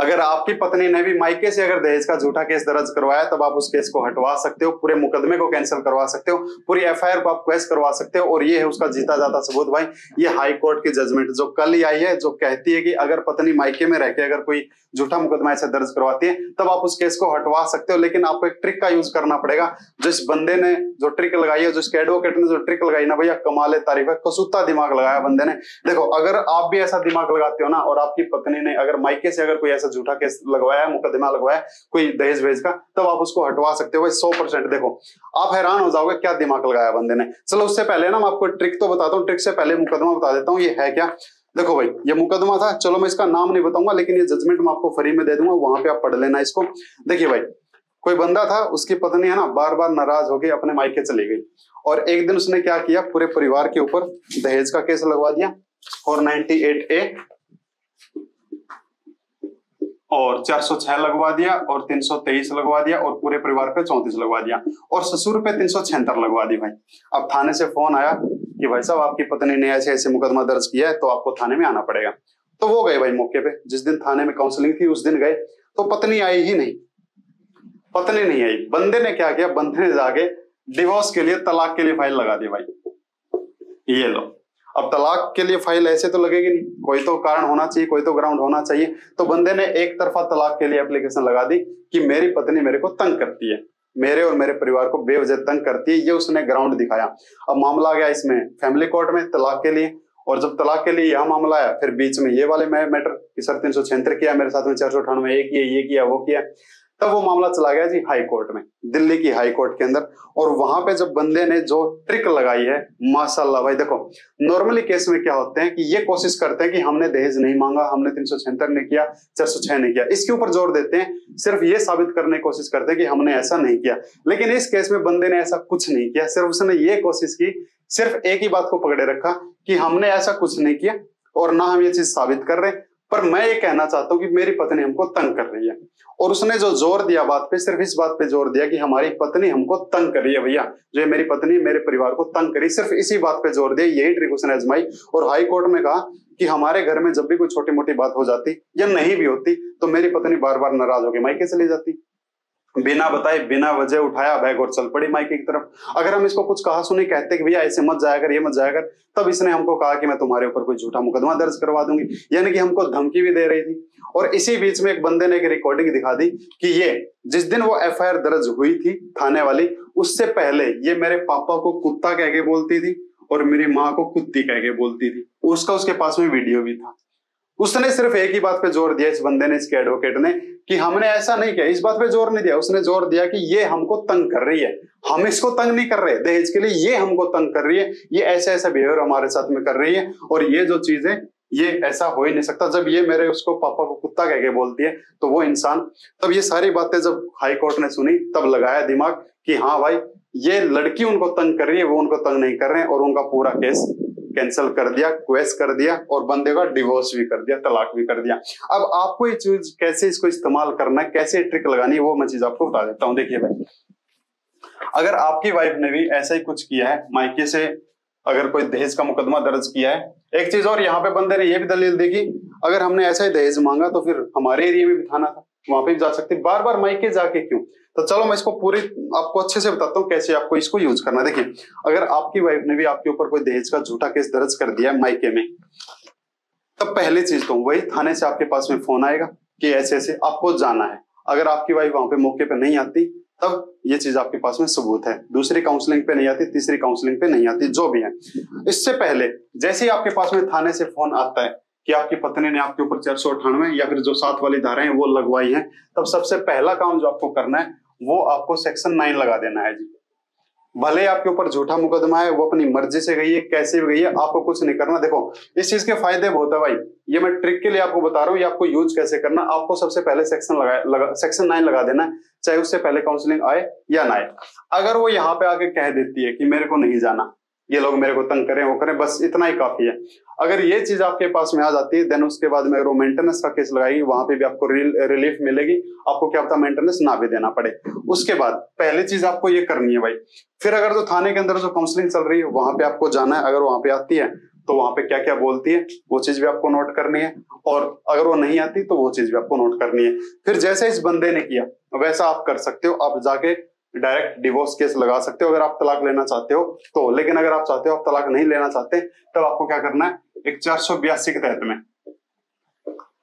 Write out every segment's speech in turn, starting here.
अगर आपकी पत्नी ने भी मायके से अगर दहेज का झूठा केस दर्ज करवाया तब आप उस केस को हटवा सकते हो, पूरे मुकदमे को कैंसिल करवा सकते हो, पूरी एफआईआर को आप क्वेश करवा सकते हो। और ये है उसका जीता जाता सबूत भाई, ये हाई कोर्ट की जजमेंट जो कल ही आई है, जो कहती है कि अगर पत्नी मायके में रहकर अगर कोई झूठा मुकदमा ऐसे दर्ज करवाती है तब आप उस केस को हटवा सकते हो। लेकिन आपको एक ट्रिक का यूज करना पड़ेगा। जिस बंदे ने जो ट्रिक लगाई है, जिसके एडवोकेट ने जो ट्रिक लगाई ना भैया, कमाल तारीफ है, कसूता दिमाग लगाया बंदे ने। देखो अगर आप भी ऐसा दिमाग लगाते हो ना और आपकी पत्नी ने अगर मायके से अगर कोई ऐसा झूठा केस लगवाया, मुकदमा लगवाया कोई दहेज वहेज का, तब आप उसको हटवा सकते हो भाई 100%। देखो आप हैरान हो जाओगे क्या दिमाग लगाया बंदे ने। चलो उससे पहले ना मैं आपको ट्रिक तो बताता हूँ, ट्रिक से पहले मुकदमा बता देता हूँ ये है क्या। देखो भाई ये मुकदमा था, चलो मैं इसका नाम नहीं बताऊंगा लेकिन ये जजमेंट मैं आपको फ्री में दे दूंगा, वहां पे आप पढ़ लेना इसको। देखिए भाई कोई बंदा था, उसकी पत्नी है ना बार बार नाराज होकर अपने मायके चली गई और एक दिन उसने क्या किया, पूरे परिवार के ऊपर दहेज का केस लगवा दिया 498A और 406 लगवा दिया और 323 लगवा दिया और पूरे परिवार पे 34 लगवा दिया और ससुर पे 376 लगवा दी भाई। अब थाने से फोन आया कि भाई साहब आपकी पत्नी ने ऐसे ऐसे मुकदमा दर्ज किया है तो आपको थाने में आना पड़ेगा। तो वो गए भाई मौके पे, जिस दिन थाने में काउंसलिंग थी उस दिन गए तो पत्नी आई ही नहीं, पत्नी नहीं आई। बंदे ने क्या किया, बंदे ने जाके डिवोर्स के लिए, तलाक के लिए फाइल लगा दी भाई। ये लो, अब तलाक के लिए फाइल ऐसे तो लगेगी नहीं, कोई तो कारण होना चाहिए, कोई तो ग्राउंड होना चाहिए। तो बंदे ने एक तरफा तलाक के लिए एप्लीकेशन लगा दी कि मेरी पत्नी मेरे को तंग करती है, मेरे और मेरे परिवार को बेवजह तंग करती है, ये उसने ग्राउंड दिखाया। अब मामला गया इसमें फैमिली कोर्ट में तलाक के लिए, और जब तलाक के लिए यह मामला आया फिर बीच में ये वाले मैटर कि सर 376 किया मेरे साथ में, 498 ये किया वो किया, तब वो मामला चला गया जी हाई कोर्ट में, दिल्ली की हाई कोर्ट के अंदर। और वहां पे जब बंदे ने जो ट्रिक लगाई है माशाल्लाह भाई, देखो नॉर्मली केस में क्या होते हैं कि ये कोशिश करते हैं कि हमने दहेज नहीं मांगा, हमने 376 नहीं किया, 406 नहीं किया, इसके ऊपर जोर देते हैं, सिर्फ ये साबित करने की कोशिश करते हैं कि हमने ऐसा नहीं किया। लेकिन इस केस में बंदे ने ऐसा कुछ नहीं किया, सिर्फ उसने ये कोशिश की, सिर्फ एक ही बात को पकड़े रखा कि हमने ऐसा कुछ नहीं किया और ना हम ये चीज साबित कर रहे, पर मैं ये कहना चाहता हूं कि मेरी पत्नी हमको तंग कर रही है। और उसने जो जोर दिया बात पे, सिर्फ इस बात पे जोर दिया कि हमारी पत्नी हमको तंग कर रही है भैया, जो मेरी पत्नी मेरे परिवार को तंग करी, सिर्फ इसी बात पे जोर दिया, यही ट्रिक उसने आजमाई। और हाई कोर्ट में कहा कि हमारे घर में जब भी कोई छोटी मोटी बात हो जाती या नहीं भी होती तो मेरी पत्नी बार बार नाराज होकर मायके चली जाती, बिना बताए बिना वजह उठाया बैग और चल पड़ी मायके की तरफ। अगर हम इसको कुछ कहा सुनी कहते कि भैया ऐसे मत जाया कर, ये मत जाया कर, तब इसने हमको कहा कि मैं तुम्हारे ऊपर कोई झूठा मुकदमा दर्ज करवा दूंगी, यानी कि हमको धमकी भी दे रही थी। और इसी बीच में एक बंदे ने एक रिकॉर्डिंग दिखा दी कि ये जिस दिन वो एफआईआर दर्ज हुई थी थाने वाली, उससे पहले ये मेरे पापा को कुत्ता कह के बोलती थी और मेरी माँ को कुत्ती कह के बोलती थी। उसका उसके पास में वीडियो भी था। उसने सिर्फ एक ही बात पे जोर दिया, इस बंदे ने, इसके एडवोकेट ने, कि हमने ऐसा नहीं किया। इस बात पे जोर नहीं दिया, उसने जोर दिया कि ये हमको तंग कर रही है, हम इसको तंग नहीं कर रहे दहेज के लिए, ये हमको तंग कर रही है, ये ऐसा ऐसा बिहेवियर हमारे साथ में कर रही है और ये जो चीजें, ये ऐसा हो ही नहीं सकता। जब ये मेरे उसको पापा को कुत्ता कह के बोलती है तो वो इंसान, तब ये सारी बातें जब हाई कोर्ट ने सुनी तब लगाया दिमाग कि हाँ भाई ये लड़की उनको तंग कर रही है, वो उनको तंग नहीं कर रहे हैं, और उनका पूरा केस कैंसिल कर दिया, क्वेश कर दिया और बंदे का डिवोर्स भी कर दिया, तलाक भी कर दिया। अब आपको ये चीज कैसे इसको इस्तेमाल करना है, कैसे ट्रिक लगानी है, वो मैं चीज आपको बता देता हूं। देखिए भाई, अगर आपकी वाइफ ने भी ऐसा ही कुछ किया है, मायके से अगर कोई दहेज का मुकदमा दर्ज किया है, एक चीज और यहाँ पे बंदे ने ये भी दलील दी कि अगर हमने ऐसा ही दहेज मांगा तो फिर हमारे एरिया में भी थाना था, वहां पे भी जा सकते, बार बार मायके जाके क्यों। तो चलो मैं इसको पूरी आपको अच्छे से बताता हूँ कैसे आपको इसको यूज करना है। देखिए, अगर आपकी वाइफ ने भी आपके ऊपर कोई दहेज का झूठा केस दर्ज कर दिया मायके में, तब पहली चीज तो वही थाने से आपके पास में फोन आएगा कि ऐसे ऐसे आपको जाना है। अगर आपकी वाइफ वहां पे मौके पे नहीं आती तब ये चीज आपके पास में सबूत है, दूसरी काउंसलिंग पे नहीं आती, तीसरी काउंसलिंग पे नहीं आती, जो भी है। इससे पहले जैसे ही आपके पास में थाने से फोन आता है कि आपकी पत्नी ने आपके ऊपर 498 या फिर जो 7 वाली धाराएं वो लगवाई हैं, तब सबसे पहला काम जो आपको करना है वो आपको सेक्शन 9 लगा देना है जी। भले आपके ऊपर झूठा मुकदमा है, वो अपनी मर्जी से गई है, कैसे भी गई है, आपको कुछ नहीं करना। देखो इस चीज के फायदे बहुत है भाई, ये मैं ट्रिक के लिए आपको बता रहा हूँ, ये आपको यूज कैसे करना। आपको सबसे पहले सेक्शन 9 लगा देना है, चाहे उससे पहले काउंसलिंग आए या ना आए। अगर वो यहाँ पे आके कह देती है कि मेरे को नहीं जाना, ये लोग मेरे को तंग करें, वो करें, बस इतना ही काफी है। अगर ये चीज आपके पास में आ जाती है, देन उसके बाद में अगर वो मेंटेनेंस का केस लगाएगी, वहां पे भी आपको रिलीफ मिलेगी, आपको क्या पता मेंटेनेंस ना भी देना पड़े। उसके बाद पहली चीज आपको ये करनी है भाई। फिर अगर जो थाने के अंदर जो काउंसलिंग चल रही है वहां पे आपको जाना है, अगर वहां पे आती है तो वहां पे क्या क्या बोलती है वो चीज भी आपको नोट करनी है, और अगर वो नहीं आती तो वो चीज भी आपको नोट करनी है। फिर जैसे इस बंदे ने किया वैसा आप कर सकते हो, आप जाके डायरेक्ट डिवोर्स केस लगा सकते हो अगर आप तलाक लेना चाहते हो तो। लेकिन अगर आप चाहते हो आप तलाक नहीं लेना चाहते तब आपको क्या करना है, एक 482 के तहत में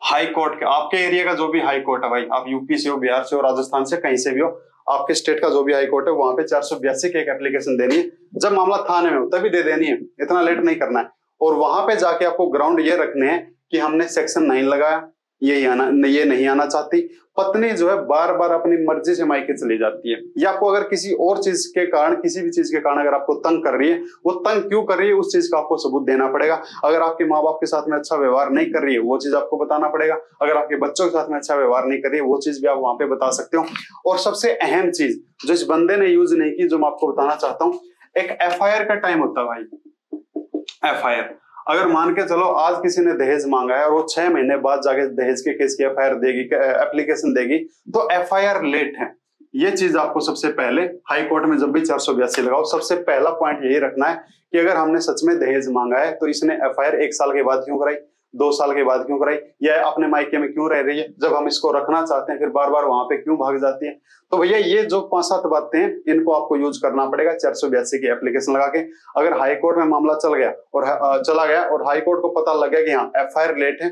हाई कोर्ट के, आपके एरिया का जो भी हाई कोर्ट है भाई, आप यूपी से हो, बिहार से हो, राजस्थान से, कहीं से भी हो, आपके स्टेट का जो भी हाई कोर्ट है वहां पे 482 की एक एप्लीकेशन देनी है। जब मामला थाने में हो तभी दे देनी है, इतना लेट नहीं करना है। और वहां पे जाके आपको ग्राउंड ये रखने हैं कि हमने सेक्शन 9 लगाया, ये नहीं आना चाहती। पत्नी जो है बार बार अपनी मर्जी से मायके चली जाती है, या आपको अगर किसी और चीज के कारण, किसी भी चीज के कारण अगर आपको तंग कर रही है, वो तंग क्यों कर रही है उस चीज का आपको सबूत देना पड़ेगा। अगर आपके माँ बाप के साथ में अच्छा व्यवहार नहीं कर रही है वो चीज आपको बताना पड़ेगा। अगर आपके बच्चों के साथ में अच्छा व्यवहार नहीं कर रही है वो चीज भी आप वहां पे बता सकते हो। और सबसे अहम चीज जो इस बंदे ने यूज नहीं की, जो मैं आपको बताना चाहता हूँ, एक FIR का टाइम होता है भाई। FIR अगर मान के चलो आज किसी ने दहेज मांगा है और वो 6 महीने बाद जाके दहेज के केस की FIR देगी, एप्लीकेशन देगी, तो FIR लेट है। ये चीज आपको सबसे पहले हाई कोर्ट में जब भी 482 लगाओ, सबसे पहला पॉइंट यही रखना है कि अगर हमने सच में दहेज मांगा है तो इसने FIR 1 साल के बाद क्यों कराई, 2 साल के बाद क्यों कराई, या अपने मायके में क्यों रह रही है, जब हम इसको रखना चाहते हैं फिर बार बार वहां पे क्यों भाग जाती है। तो भैया ये जो 5-7 बातें हैं इनको आपको यूज करना पड़ेगा 482 की एप्लीकेशन लगा के। अगर हाई कोर्ट में मामला चला गया और हाई कोर्ट को पता लग गया कि हाँ FIR लेट है,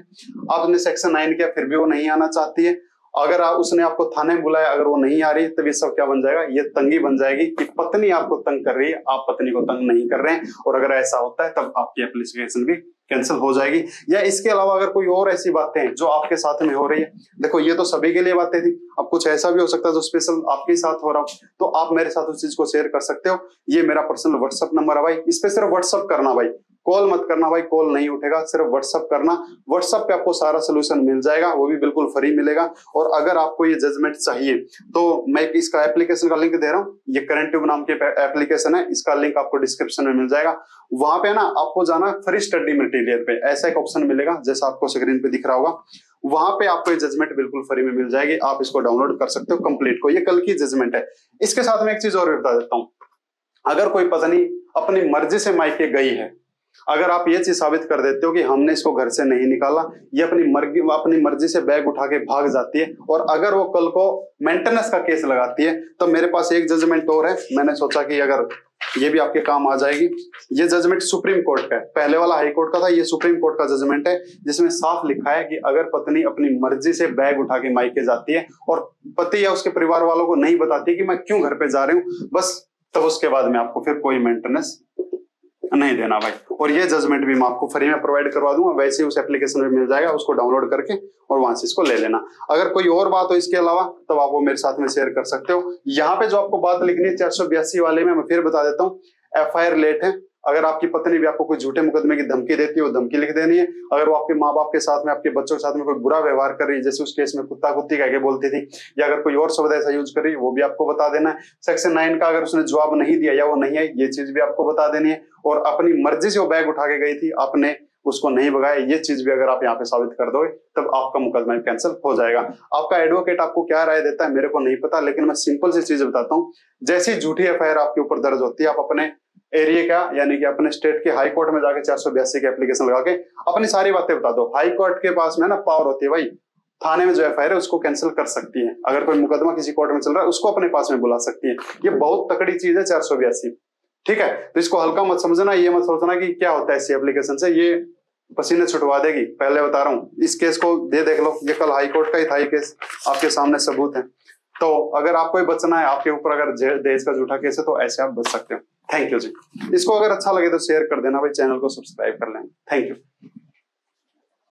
आपने सेक्शन 9 किया फिर भी वो नहीं आना चाहती है, अगर उसने आपको थाने में बुलाया अगर वो नहीं आ रही, तब ये सब क्या बन जाएगा, ये तंगी बन जाएगी कि पत्नी आपको तंग कर रही है, आप पत्नी को तंग नहीं कर रहे हैं। और अगर ऐसा होता है तब आपकी एप्लीकेशन भी कैंसिल हो जाएगी। या इसके अलावा अगर कोई और ऐसी बातें हैं जो आपके साथ में हो रही है, देखो ये तो सभी के लिए बातें थी, अब कुछ ऐसा भी हो सकता है जो स्पेशल आपके साथ हो रहा हो, तो आप मेरे साथ उस चीज को शेयर कर सकते हो। ये मेरा पर्सनल व्हाट्सएप नंबर है भाई, इस पे सिर्फ व्हाट्सएप करना भाई, कॉल मत करना भाई, कॉल नहीं उठेगा, सिर्फ व्हाट्सएप करना। व्हाट्सएप पे आपको सारा सोल्यूशन मिल जाएगा, वो भी बिल्कुल फ्री मिलेगा। और अगर आपको ये जजमेंट चाहिए तो मैं इसका एप्लीकेशन का लिंक दे रहा हूँ, ये करेंटिव नाम की एप्लीकेशन है, इसका लिंक आपको डिस्क्रिप्शन में मिल जाएगा। वहां पे ना आपको जाना फ्री स्टडी मटेरियल पे, ऐसा एक ऑप्शन मिलेगा जैसा आपको स्क्रीन पे दिख रहा होगा, वहां पे आपको ये जजमेंट बिल्कुल फ्री में मिल जाएगी, आप इसको डाउनलोड कर सकते हो कंप्लीट को। ये कल की जजमेंट है। इसके साथ में एक चीज और भी बता देता हूँ, अगर कोई पत्नी अपनी मर्जी से मायके गई है, अगर आप ये चीज साबित कर देते हो कि हमने इसको घर से नहीं निकाला, ये अपनी मर्जी से बैग उठा के भाग जाती है, और अगर वो कल को मेंटेनेंस का केस लगाती है, तो मेरे पास एक जजमेंट और है, मैंने सोचा कि अगर ये भी आपके काम आ जाएगी। ये जजमेंट सुप्रीम कोर्ट का है, पहले वाला हाई कोर्ट का था, ये सुप्रीम कोर्ट का जजमेंट है, जिसमें साफ लिखा है कि अगर पत्नी अपनी मर्जी से बैग उठा के मायके जाती है और पति या उसके परिवार वालों को नहीं बताती कि मैं क्यों घर पे जा रही हूँ, बस तब उसके बाद में आपको फिर कोई मेंटेनेंस नहीं देना भाई। और ये जजमेंट भी मैं आपको फ्री में प्रोवाइड करवा दूंगा, वैसे ही उस एप्लीकेशन में मिल जाएगा, उसको डाउनलोड करके और वहां से इसको ले लेना। अगर कोई और बात हो इसके अलावा तब आप वो मेरे साथ में शेयर कर सकते हो। यहाँ पे जो आपको बात लिखनी है 482 वाले में, मैं फिर बता देता हूँ, FIR लेट है। अगर आपकी पत्नी भी आपको कोई झूठे मुकदमे की धमकी देती है, वो धमकी लिख देनी है। अगर वो आपके माँ बाप के साथ में, आपके बच्चों के साथ में कोई बुरा व्यवहार कर रही है, जैसे उस केस में कुत्ता कुत्ती कह के बोलती थी, या अगर कोई और शब्द ऐसा यूज कर रही है, वो भी आपको बता देना है। सेक्शन 9 का अगर उसने जवाब नहीं दिया या वो नहीं आई, ये चीज भी आपको बता देनी है। और अपनी मर्जी से वो बैग उठा के गई थी, आपने उसको नहीं भगाया, ये चीज भी अगर आप यहाँ पे साबित कर दोगे तब आपका मुकदमा कैंसिल हो जाएगा। आपका एडवोकेट आपको क्या राय देता है मेरे को नहीं पता, लेकिन मैं सिंपल सी चीज बताता हूँ। जैसी झूठी FIR आपके ऊपर दर्ज होती है, आप अपने एरिया का यानी कि अपने स्टेट के हाई कोर्ट में जाके 482 की एप्लीकेशन लगा के अपनी सारी बातें बता दो। हाई कोर्ट के पास में ना पावर होती है भाई, थाने में जो FIR है उसको कैंसिल कर सकती है। अगर कोई मुकदमा किसी कोर्ट में चल रहा है उसको अपने पास में बुला सकती है। ये बहुत तकड़ी चीज है 482, ठीक है। तो इसको हल्का मत समझना, ये मत सोचना कि क्या होता है इस एप्लीकेशन से, ये पसीने छुटवा देगी, पहले बता रहा हूँ। इस केस को देख लो, ये कल हाई कोर्ट का ही था, ये केस आपके सामने सबूत है। तो अगर आपको ही बचना है, आपके ऊपर अगर दहेज का झूठा केस है, तो ऐसे आप बच सकते हो। थैंक यू जी। इसको अगर अच्छा लगे तो शेयर कर देना भाई, चैनल को सब्सक्राइब कर लेना। Thank you.